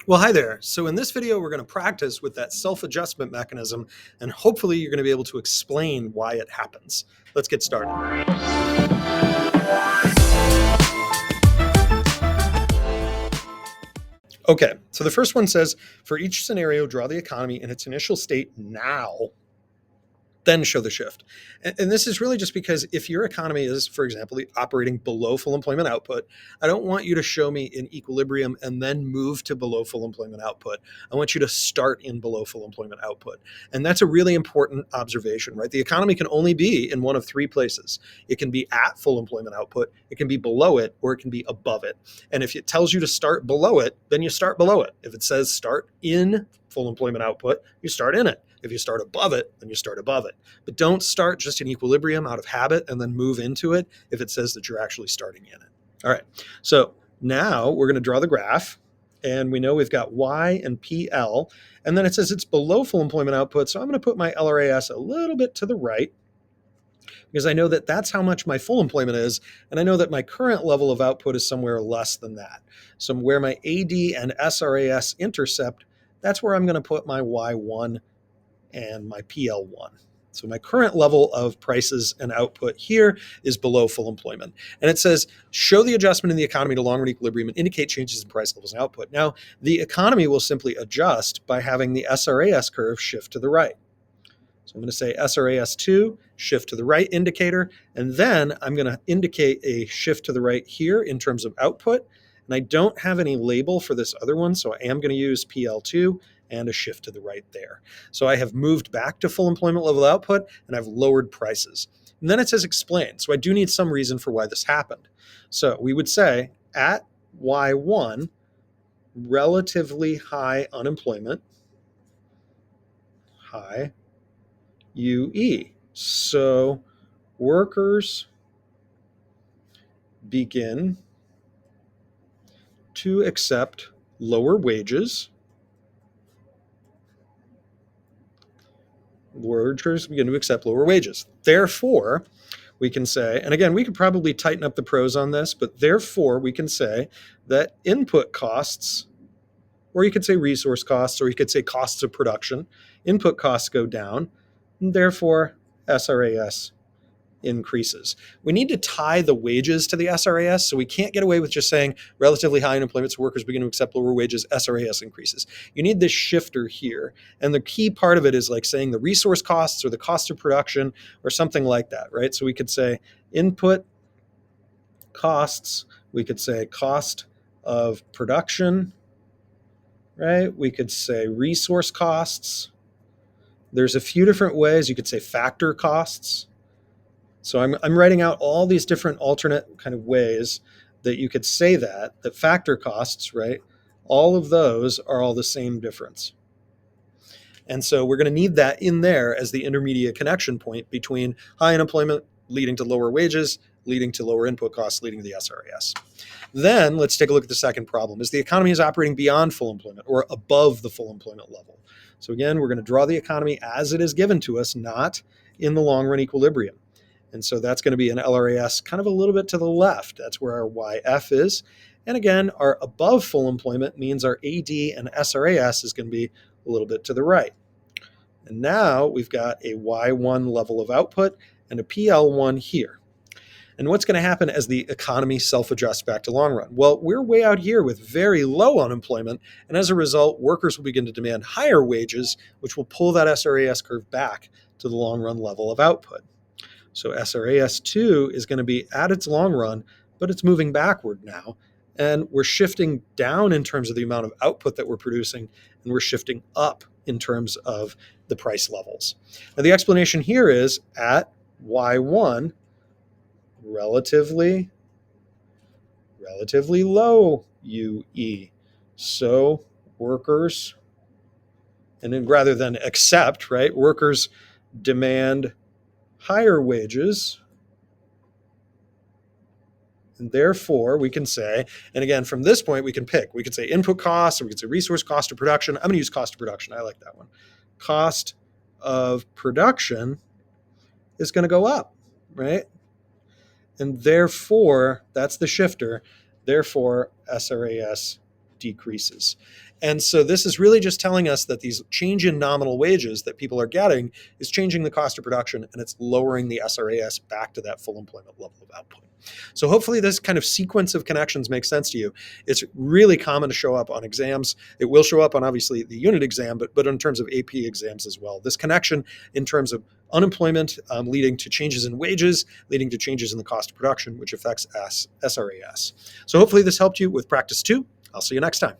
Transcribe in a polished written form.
Well, hi there. So in this video, we're going to practice with that self-adjustment mechanism, and hopefully you're going to be able to explain why it happens. Let's get started. Okay, so the first one says, for each scenario, draw the economy in its initial state now, then show the shift. And this is really just because if your economy is, for example, operating below full employment output, I don't want you to show me in equilibrium and then move to below full employment output. I want you to start in below full employment output. And that's a really important observation, right? The economy can only be in one of three places. It can be at full employment output, it can be below it, or it can be above it. And if it tells you to start below it, then you start below it. If it says start in full employment output, you start in it. If you start above it, then you start above it. But don't start just in equilibrium out of habit and then move into it if it says that you're actually starting in it. All right, so now we're going to draw the graph. And we know we've got Y and PL. And then it says it's below full employment output. So I'm going to put my LRAS a little bit to the right, because I know that that's how much my full employment is. And I know that my current level of output is somewhere less than that. So where my AD and SRAS intercept, that's where I'm going to put my Y1 and my PL1. So my current level of prices and output here is below full employment. And it says, show the adjustment in the economy to long-run equilibrium and indicate changes in price levels and output. Now, the economy will simply adjust by having the SRAS curve shift to the right. So I'm going to say SRAS2, shift to the right indicator, and then I'm going to indicate a shift to the right here in terms of output. And I don't have any label for this other one, so I am going to use PL2 and a shift to the right there. So I have moved back to full employment level output, and I've lowered prices. And then it says explain. So I do need some reason for why this happened. So we would say at Y1, relatively high unemployment, high UE. So workers begin to accept lower wages. Workers begin to accept lower wages. Therefore, we can say, and again, we could probably tighten up the pros on this, but therefore we can say that input costs, or you could say resource costs, or you could say costs of production, input costs go down, and therefore SRAS increases. We need to tie the wages to the SRAS, so we can't get away with just saying relatively high unemployment, so workers begin to accept lower wages, SRAS increases. You need this shifter here, and the key part of it is like saying the resource costs or the cost of production or something like that, right? So we could say input costs, we could say cost of production, right? We could say resource costs. There's a few different ways. You could say factor costs. So I'm writing out all these different alternate kind of ways that you could say that factor costs, right? All of those are all the same difference. And so we're going to need that in there as the intermediate connection point between high unemployment leading to lower wages, leading to lower input costs, leading to the SRAS. Then let's take a look at the second problem. Is the economy is operating beyond full employment or above the full employment level? So again, we're going to draw the economy as it is given to us, not in the long run equilibrium. And so that's going to be an LRAS kind of a little bit to the left. That's where our YF is. And again, our above full employment means our AD and SRAS is going to be a little bit to the right. And now we've got a Y1 level of output and a PL1 here. And what's going to happen as the economy self-adjusts back to long run? Well, we're way out here with very low unemployment. And as a result, workers will begin to demand higher wages, which will pull that SRAS curve back to the long run level of output. So SRAS2 is going to be at its long run, but it's moving backward now. And we're shifting down in terms of the amount of output that we're producing, and we're shifting up in terms of the price levels. Now, the explanation here is at Y1, relatively low UE. So workers, and then rather than accept, right, workers demand higher wages, and therefore we can say, and again, from this point we can pick. We could say input costs, or we could say resource cost of production. I'm going to use cost of production. I like that one. Cost of production is going to go up, right? And therefore, that's the shifter. Therefore, SRAS decreases. And so this is really just telling us that these change in nominal wages that people are getting is changing the cost of production, and it's lowering the SRAS back to that full employment level of output. So hopefully this kind of sequence of connections makes sense to you. It's really common to show up on exams. It will show up on obviously the unit exam, but in terms of AP exams as well. This connection in terms of unemployment leading to changes in wages, leading to changes in the cost of production, which affects SRAS. So hopefully this helped you with practice 2. I'll see you next time.